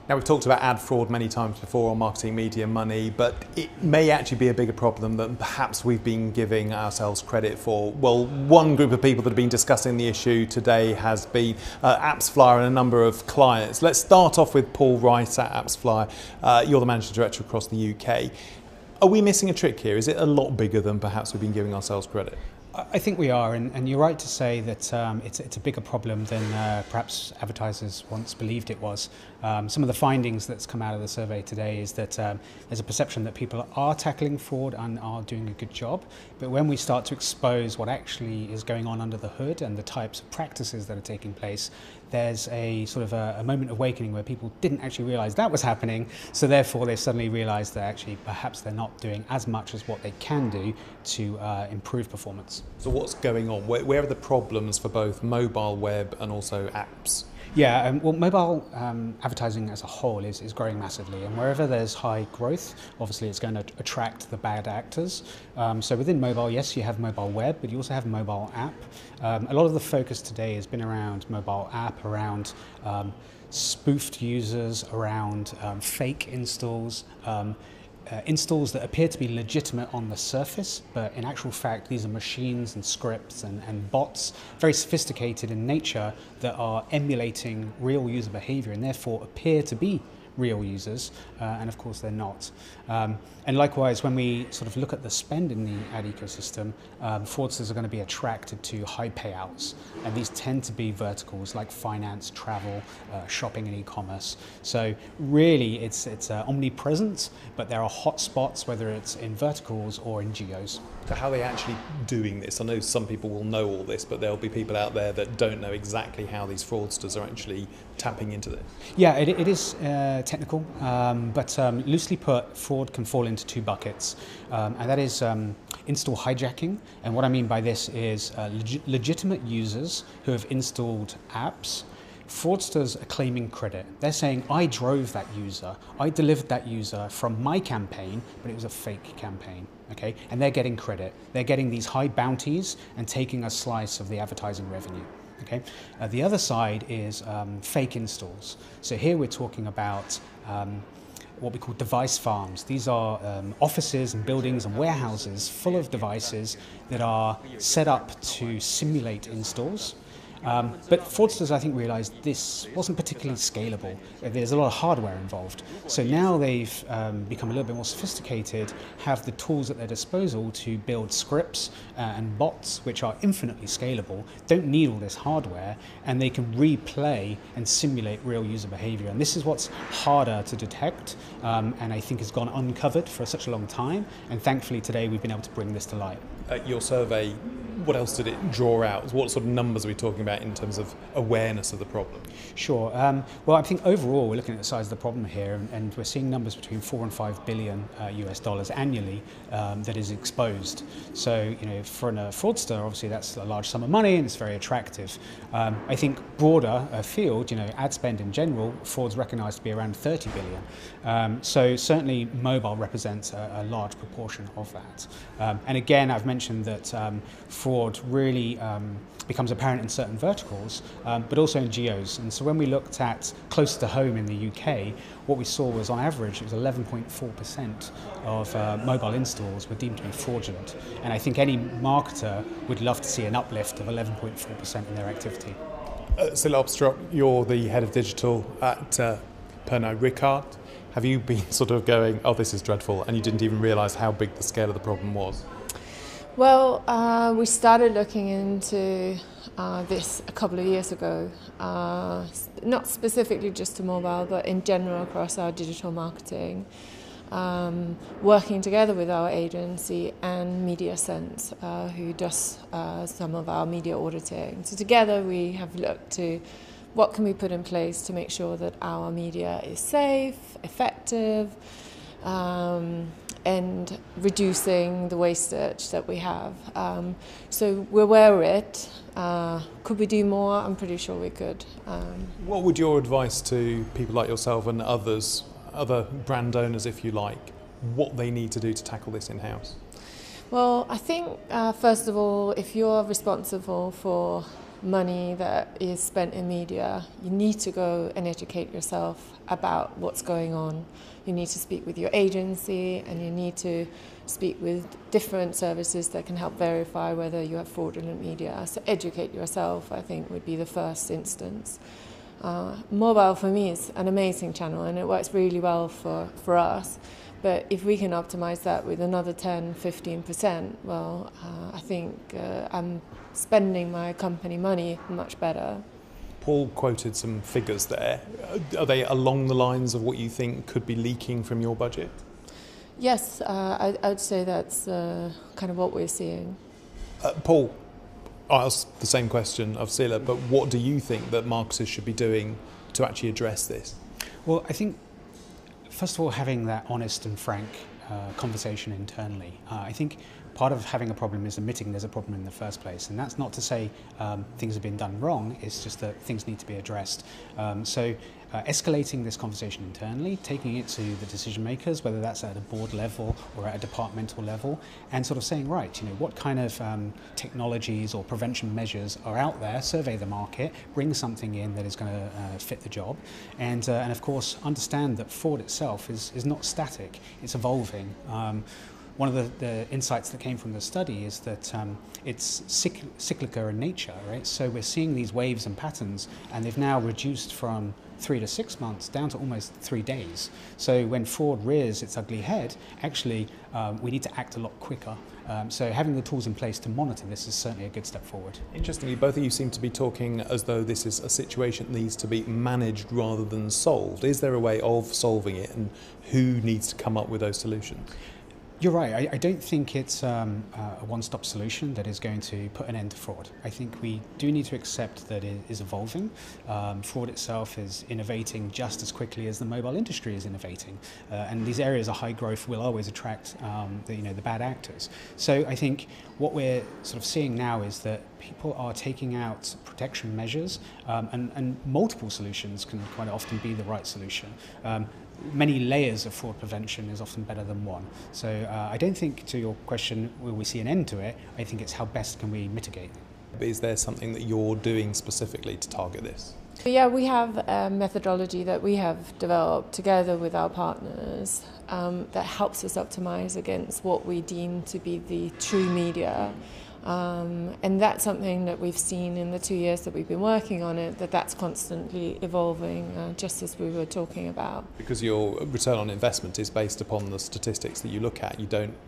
Now, we've talked about ad fraud many times before on Marketing Media Money, but it may actually be a bigger problem than perhaps we've been giving ourselves credit for. Well, one group of people that have been discussing the issue today has been AppsFlyer and a number of clients. Let's start off with Paul Wright at AppsFlyer. You're the Managing Director across the UK. Are we missing a trick here? Is it a lot bigger than perhaps we've been giving ourselves credit? I think we are, and you're right to say that it's a bigger problem than perhaps advertisers once believed it was. Some of the findings that's come out of the survey today is that there's a perception that people are tackling fraud and are doing a good job, but when we start to expose what actually is going on under the hood and the types of practices that are taking place, there's a sort of a moment of awakening where people didn't actually realise that was happening, so therefore they suddenly realised that actually perhaps they're not doing as much as what they can do to improve performance. So what's going on? Where are the problems for both mobile, web and also apps? Yeah, well, mobile advertising as a whole is growing massively, and wherever there's high growth, obviously it's going to attract the bad actors. So within mobile, yes, you have mobile web, but you also have mobile app. A lot of the focus today has been around mobile app, around spoofed users, around fake installs, installs that appear to be legitimate on the surface, but in actual fact these are machines and scripts and bots, very sophisticated in nature, that are emulating real user behavior and therefore appear to be real users, and of course they're not. And likewise, when we sort of look at the spend in the ad ecosystem, fraudsters are going to be attracted to high payouts, and these tend to be verticals like finance, travel, shopping and e-commerce. So really it's omnipresent, but there are hot spots, whether it's in verticals or in geos. So how are they actually doing this? I know some people will know all this, but there'll be people out there that don't know exactly how these fraudsters are actually tapping into this. Yeah, it is technical, but loosely put, fraud can fall into two buckets, and that is install hijacking. And what I mean by this is legitimate users who have installed apps. Fraudsters are claiming credit. They're saying, I drove that user, I delivered that user from my campaign, but it was a fake campaign. Okay, and they're getting credit. They're getting these high bounties and taking a slice of the advertising revenue. Okay, the other side is fake installs. So here we're talking about what we call device farms. These are offices and buildings and warehouses full of devices that are set up to simulate installs. But fraudsters, I think, realised this wasn't particularly scalable. There's a lot of hardware involved. So now they've become a little bit more sophisticated, have the tools at their disposal to build scripts and bots which are infinitely scalable, don't need all this hardware, and they can replay and simulate real user behaviour. And this is what's harder to detect, and I think has gone uncovered for such a long time. And thankfully today we've been able to bring this to light. Your survey, what else did it draw out? What sort of numbers are we talking about in terms of awareness of the problem? Sure. Well, I think overall we're looking at the size of the problem here, and we're seeing numbers between 4 and 5 billion US dollars annually that is exposed. So, you know, for a fraudster, obviously that's a large sum of money and it's very attractive. I think broader field, you know, ad spend in general, fraud's recognised to be around 30 billion. So certainly mobile represents a large proportion of that. And again, I've mentioned that fraud really becomes apparent in certain verticals, but also in geos. And so when we looked at closer to home in the UK, what we saw was on average it was 11.4% of mobile installs were deemed to be fraudulent. And I think any marketer would love to see an uplift of 11.4% in their activity. Sille Opstrup, you're the head of digital at Pernod Ricard. Have you been sort of going, oh, this is dreadful, and you didn't even realise how big the scale of the problem was? Well, we started looking into this a couple of years ago, not specifically just to mobile, but in general across our digital marketing, working together with our agency and MediaSense, who does some of our media auditing. So together we have looked to what can we put in place to make sure that our media is safe, effective, and reducing the wastage that we have. So we're aware of it. Could we do more? I'm pretty sure we could. What would your advice to people like yourself and others, other brand owners if you like, what they need to do to tackle this in-house? Well, I think first of all, if you're responsible for money that is spent in media, you need to go and educate yourself about what's going on. You need to speak with your agency, and you need to speak with different services that can help verify whether you have fraudulent media. So educate yourself, I think, would be the first instance. Mobile for me is an amazing channel, and it works really well for us. But if we can optimize that with another 10-15%, well, I think I'm spending my company money much better. Paul quoted some figures there. Are they along the lines of what you think could be leaking from your budget? Yes, I'd say that's kind of what we're seeing. Paul, I asked the same question of Sille, but what do you think that marketers should be doing to actually address this? Well, I think, first of all, having that honest and frank conversation internally. I think part of having a problem is admitting there's a problem in the first place, and that's not to say things have been done wrong, it's just that things need to be addressed. So escalating this conversation internally, taking it to the decision makers, whether that's at a board level or at a departmental level, and sort of saying, right, you know, what kind of technologies or prevention measures are out there, survey the market, bring something in that is going to fit the job, and of course understand that fraud itself is not static, it's evolving. One of the insights that came from the study is that it's cyclical in nature, right? So we're seeing these waves and patterns, and they've now reduced from 3 to 6 months down to almost 3 days. So when fraud rears its ugly head, actually we need to act a lot quicker. So having the tools in place to monitor this is certainly a good step forward. Interestingly, both of you seem to be talking as though this is a situation that needs to be managed rather than solved. Is there a way of solving it, and who needs to come up with those solutions? You're right. I don't think it's a one-stop solution that is going to put an end to fraud. I think we do need to accept that it is evolving. Fraud itself is innovating just as quickly as the mobile industry is innovating, and these areas of high growth will always attract the bad actors. So I think what we're sort of seeing now is that people are taking out protection measures, and multiple solutions can quite often be the right solution. Many layers of fraud prevention is often better than one. So I don't think, to your question, will we see an end to it? I think it's how best can we mitigate. Is there something that you're doing specifically to target this? Yeah, we have a methodology that we have developed together with our partners that helps us optimize against what we deem to be the true media. And that's something that we've seen in the 2 years that we've been working on it, that's constantly evolving, just as we were talking about. Because your return on investment is based upon the statistics that you look at.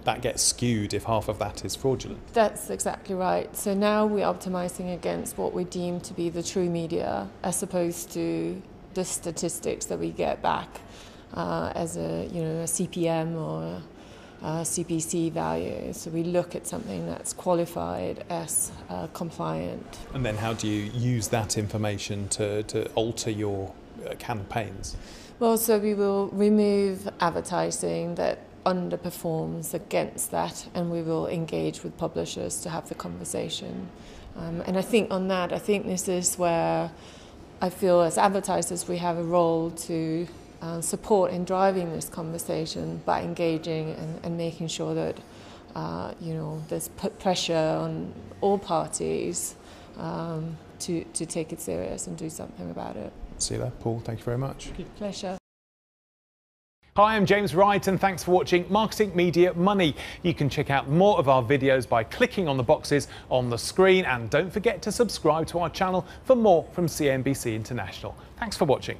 That gets skewed if half of that is fraudulent. That's exactly right. So now we're optimizing against what we deem to be the true media, as opposed to the statistics that we get back as a CPM or CPC value. So we look at something that's qualified as compliant. And then how do you use that information to alter your campaigns? Well, so we will remove advertising that underperforms against that, and we will engage with publishers to have the conversation. And I think on that, this is where I feel as advertisers we have a role to support in driving this conversation by engaging and making sure that there's put pressure on all parties to take it serious and do something about it. Sille, Paul, thank you very much. Pleasure. Hi, I'm James Wright, and thanks for watching Marketing Media Money. You can check out more of our videos by clicking on the boxes on the screen, and don't forget to subscribe to our channel for more from CNBC International. Thanks for watching.